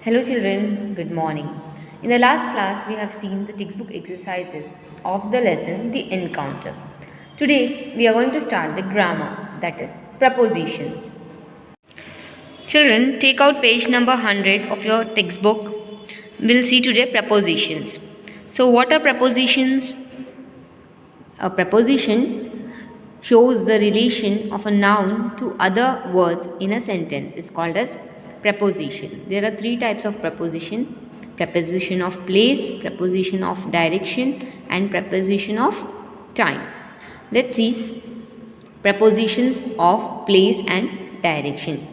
Hello children, good morning. In the last class we have seen the textbook exercises of the lesson The Encounter. Today we are going to start the grammar, that is prepositions. Children, take out page number 100 of your textbook. We'll see today prepositions. So what are prepositions? A preposition shows the relation of a noun to other words in a sentence. It's called as preposition. There are three types of preposition: preposition of place, preposition of direction, and preposition of time. Let's see prepositions of place and direction.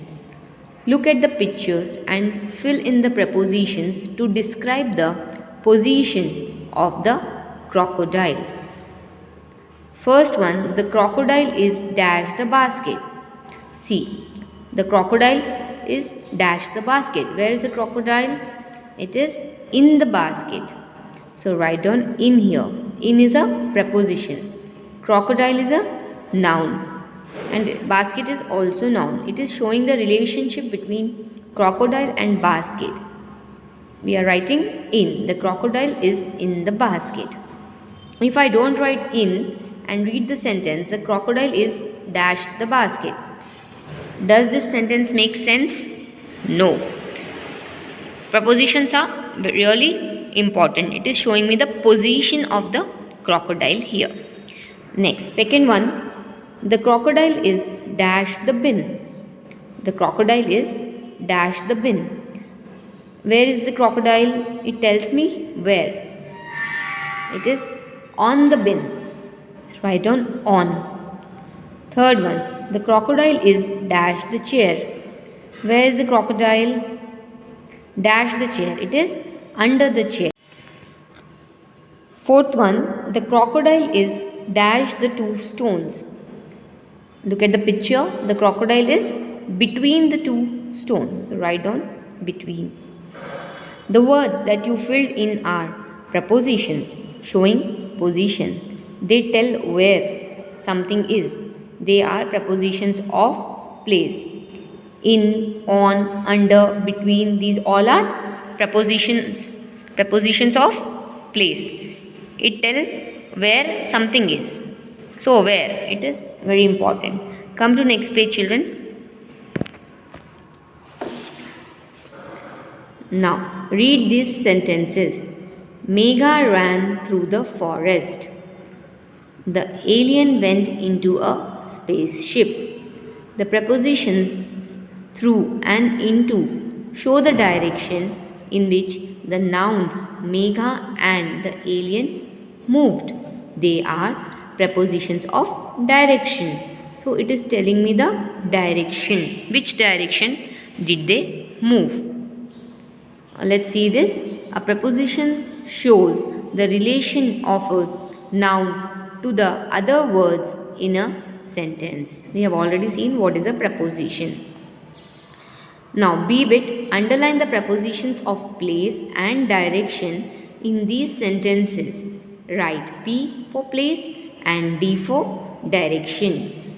Look at the pictures and fill in the prepositions to describe the position of the crocodile. First one, the crocodile is dash the basket. See, the crocodile is dash the basket. Where is the crocodile? It is in the basket. So write down in here. In is a preposition. Crocodile is a noun. And basket is also noun. It is showing the relationship between crocodile and basket. We are writing in. The crocodile is in the basket. If I don't write in and read the sentence, the crocodile is dash the basket. Does this sentence make sense? No. Prepositions are really important. It is showing me the position of the crocodile here. Next, second one, the crocodile is dash the bin. The crocodile is dash the bin. Where is the crocodile? It tells me where. It is on the bin. Write down on. Third one, the crocodile is dash the chair. Where is the crocodile? Dash the chair. It is under the chair. Fourth one, the crocodile is dash the two stones. Look at the picture. The crocodile is between the two stones. So write down between. The words that you filled in are prepositions showing position. They tell where something is. They are prepositions of place. In, on, under, between, these all are prepositions of place. It tells where something is. So where, it is very important. Come to next page, children. Now read these sentences. Megha ran through the forest. The alien went into a spaceship. The prepositions through and into show the direction in which the nouns Megha and the alien moved. They are prepositions of direction. So it is telling me the direction. Which direction did they move? Let's see this. A preposition shows the relation of a noun to the other words in a sentence. We have already seen what is a preposition. Now, B-bit, underline the prepositions of place and direction in these sentences. Write P for place and D for direction.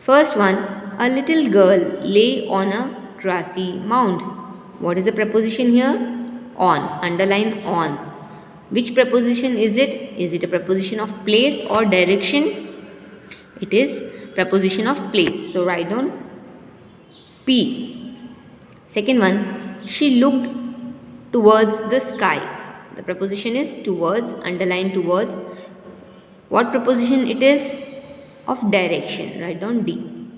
First one, a little girl lay on a grassy mound. What is the preposition here? On. Underline on. Which preposition is it? Is it a preposition of place or direction? It is preposition of place. So write down P. Second one, she looked towards the sky. The preposition is towards, underline towards. What preposition it is? Of direction. Write down D.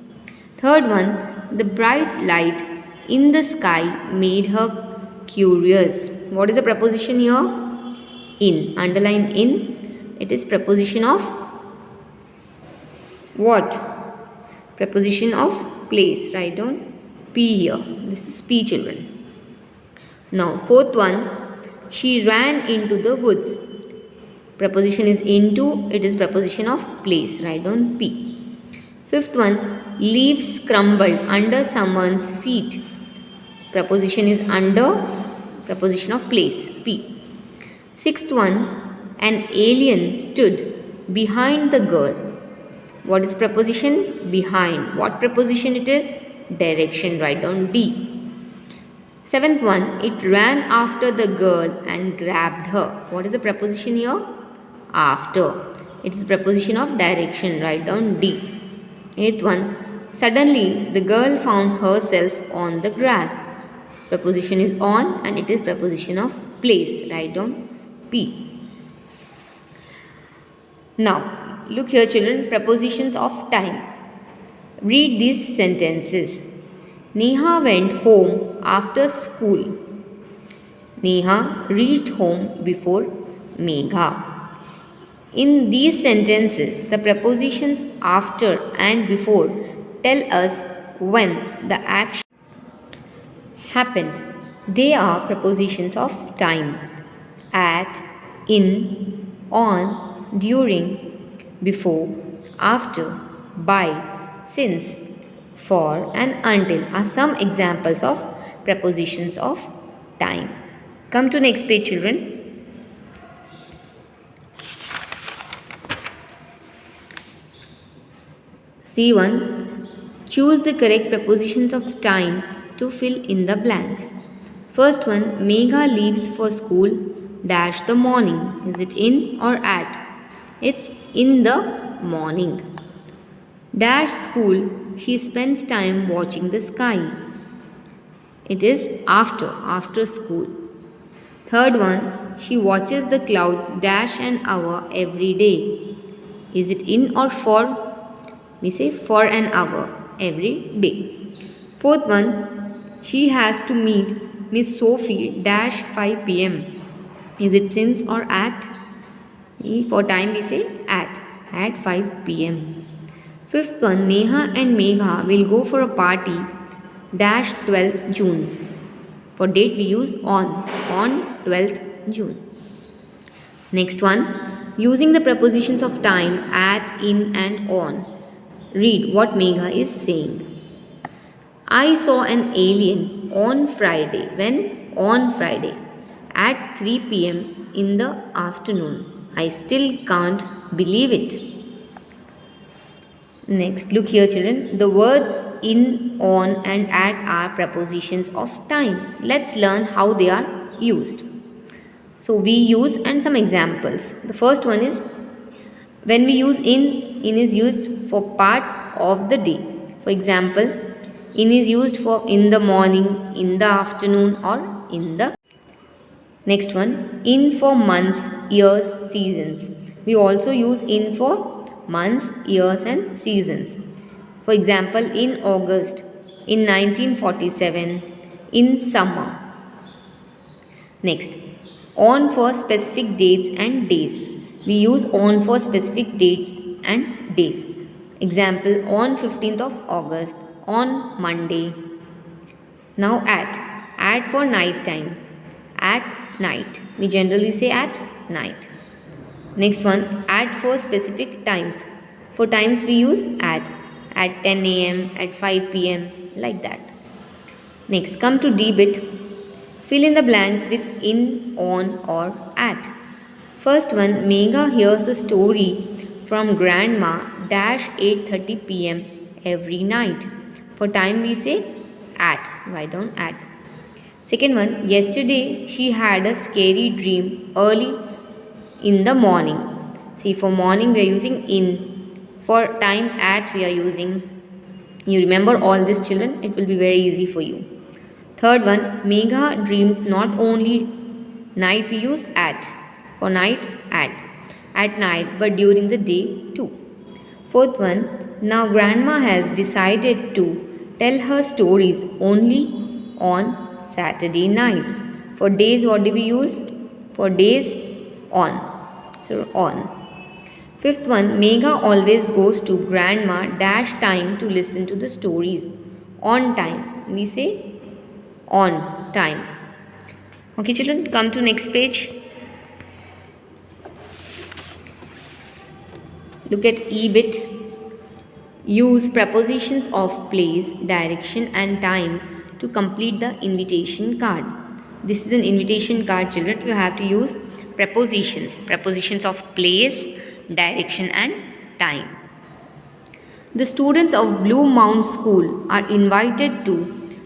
Third one, the bright light in the sky made her curious. What is the preposition here? In. Underline in. It is preposition of what? Preposition of place. Write down P here. This is P, children. Now, fourth one, she ran into the woods. Preposition is into. It is preposition of place. Write down P. Fifth one, leaves crumbled under someone's feet. Preposition is under. Preposition of place. P. Sixth one, an alien stood behind the girl. What is preposition? Behind. What preposition it is? Direction. Write down D. Seventh one, it ran after the girl and grabbed her. What is the preposition here? After. It is the preposition of direction. Write down D. Eighth one, suddenly the girl found herself on the grass. Preposition is on and it is preposition of place. Write down P. Now, look here children, prepositions of time. Read these sentences. Neha went home after school. Neha reached home before Megha. In these sentences, the prepositions after and before tell us when the action happened. They are prepositions of time. At, in, on, during, before, after, by, since, for and until are some examples of prepositions of time. Come to next page children. C1. Choose the correct prepositions of time to fill in the blanks. First one, Megha leaves for school dash the morning. Is it in or at? It's in the morning. Dash school, she spends time watching the sky. It is after school. Third one, she watches the clouds dash an hour every day. Is it in or for? We say for an hour every day. Fourth one, she has to meet Miss Sophie dash 5 p.m. Is it since or at? For time we say at 5 p.m. Fifth one, Neha and Megha will go for a party dash 12th June. For date we use on 12th June. Next one, using the prepositions of time at, in and on. Read what Megha is saying. I saw an alien on Friday. When? On Friday. At 3 p.m. in the afternoon. I still can't believe it. Next, look here children. The words in, on and at are prepositions of time. Let's learn how they are used. So we use and some examples. The first one is when we use in is used for parts of the day. For example, in is used for in the morning, in the afternoon or in the. Next one, in for months, years, seasons. We also use in for months, years and seasons. For example, in August, in 1947, in summer. Next, on for specific dates and days. We use on for specific dates and days. Example, on 15th of August, on Monday. Now at for night time, at night. We generally say at night. Next one, at for specific times. For times we use at 10 a.m., at 5 p.m. like that. Next, come to D bit. Fill in the blanks with in, on or at. First one, Megha hears a story from grandma dash 8:30 p.m. every night. For time we say at. Write down at. Second one, yesterday she had a scary dream early in the morning. See, for morning we are using in. For time at we are using. You remember all this children? It will be very easy for you. Third one, Megha dreams not only night we use at. For night at night but during the day too. Fourth one, now grandma has decided to tell her stories only on Saturday nights. For days what do we use? For days on. So on. Fifth one, Megha always goes to grandma dash time to listen to the stories. On time. We say on time. Okay children, come to next page. Look at E bit. Use prepositions of place, direction and time to complete the invitation card. This is an invitation card children. You have to use prepositions. Prepositions of place, direction and time. The students of Blue Mount School are invited to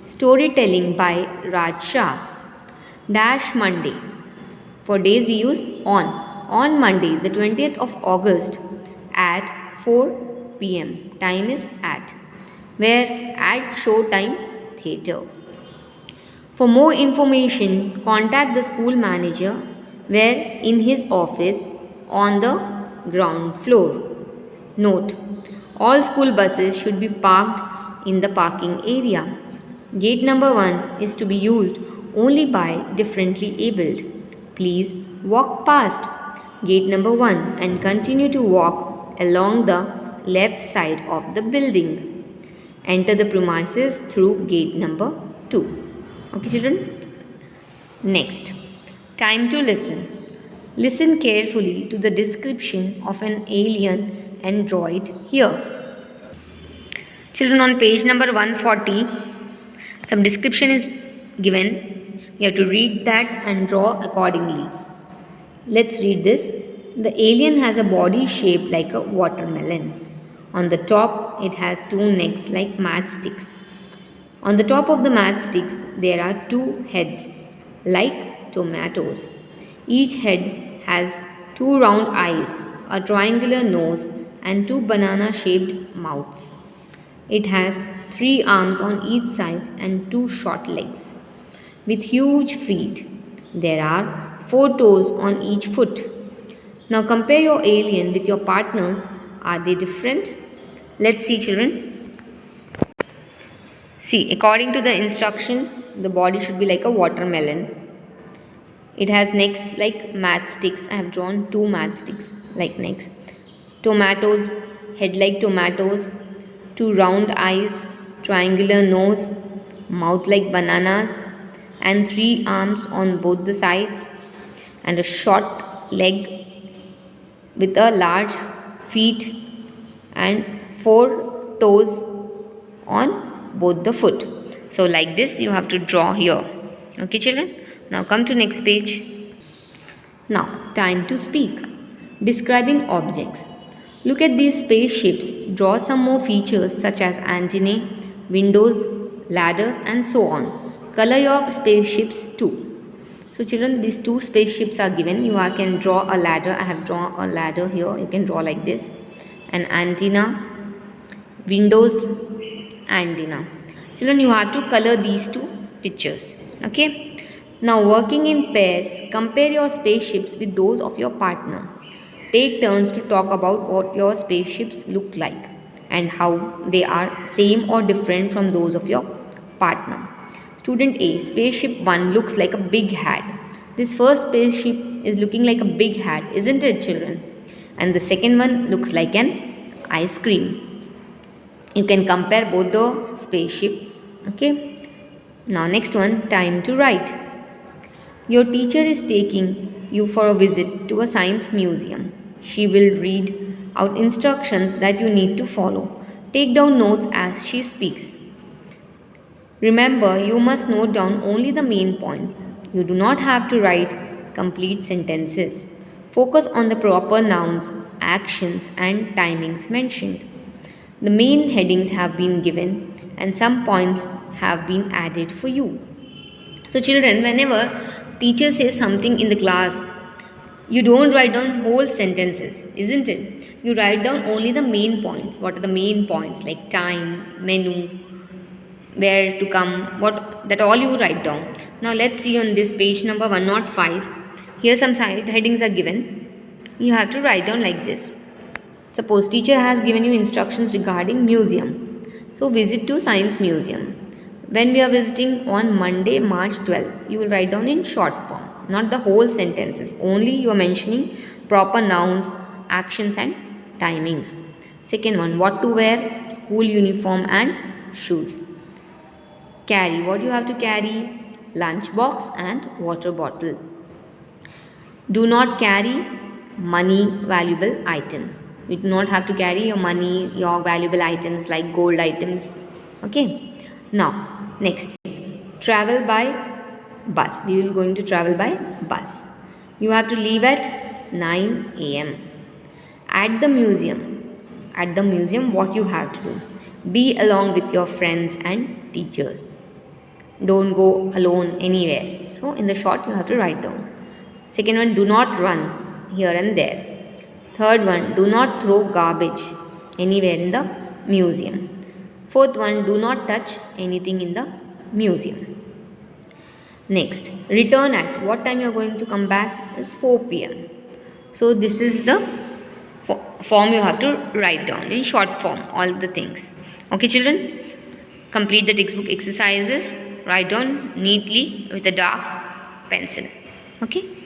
Storytelling by Raj Shah. Dash Monday. For days we use on. On Monday, the 20th of August at 4 p.m. Time is at. Where? At Showtime Theatre. For more information, contact the school manager where in his office on the ground floor. Note: all school buses should be parked in the parking area. Gate number 1 is to be used only by differently abled. Please walk past gate number 1 and continue to walk along the left side of the building. Enter the premises through gate number 2. Okay, children? Next, time to listen. Listen carefully to the description of an alien and draw it here. Children, on page number 140, some description is given. You have to read that and draw accordingly. Let's read this. The alien has a body shaped like a watermelon. On the top, it has 2 necks like matchsticks. On the top of the matchsticks, there are 2 heads like tomatoes. Each head has 2 round eyes, a triangular nose, and 2 banana-shaped mouths. It has 3 arms on each side and 2 short legs. With huge feet, there are 4 toes on each foot. Now compare your alien with your partners. Are they different? Let's see, children. See, according to the instruction, the body should be like a watermelon. It has necks like matchsticks. I have drawn 2 matchsticks like necks. Tomatoes, head like tomatoes, 2 round eyes, triangular nose, mouth like bananas, and 3 arms on both the sides, and a short leg with a large feet and 4 toes on both the foot. So like this you have to draw here. Okay, children? Now come to next page. Now time to speak. Describing objects. Look at these spaceships. Draw some more features such as antennae, windows, ladders, and so on. Color your spaceships too. So children, these 2 spaceships are given. You can draw a ladder. I have drawn a ladder here. You can draw like this. An antenna, windows, antenna. Children, you have to color these 2 pictures. Okay. Now working in pairs, compare your spaceships with those of your partner. Take turns to talk about what your spaceships look like and how they are same or different from those of your partner. Student A, spaceship 1 looks like a big hat. This first spaceship is looking like a big hat, isn't it, children? And the second one looks like an ice cream. You can compare both the spaceship. Okay. Now next one, time to write. Your teacher is taking you for a visit to a science museum. She will read out instructions that you need to follow. Take down notes as she speaks. Remember, you must note down only the main points. You do not have to write complete sentences. Focus on the proper nouns, actions, and timings mentioned. The main headings have been given and some points have been added for you. So children, whenever teacher says something in the class, you don't write down whole sentences, isn't it? You write down only the main points. What are the main points? Like time, menu, where to come, that all you write down. Now let's see on this page number 105. Here some side headings are given. You have to write down like this. Suppose teacher has given you instructions regarding museum. So visit to science museum. When we are visiting on Monday, March 12, you will write down in short form, not the whole sentences. Only you are mentioning proper nouns, actions, and timings. Second one, what to wear, school uniform and shoes. Carry, what you have to carry, lunch box and water bottle. Do not carry money, valuable items. You do not have to carry your money, your valuable items like gold items. Okay. Now, next, travel by bus. We will going to travel by bus. You have to leave at 9 a.m. At the museum, what you have to do? Be along with your friends and teachers. don't go alone anywhere. So in the short you have to write down. Second one, do not run here and there. Third one, do not throw garbage anywhere in the museum. Fourth one, do not touch anything in the museum. Next, return at what time you are going to come back is 4 p.m. So this is the form you have to write down in short form, all the things. Okay children, complete the textbook exercises, write down neatly with a dark pencil. Okay.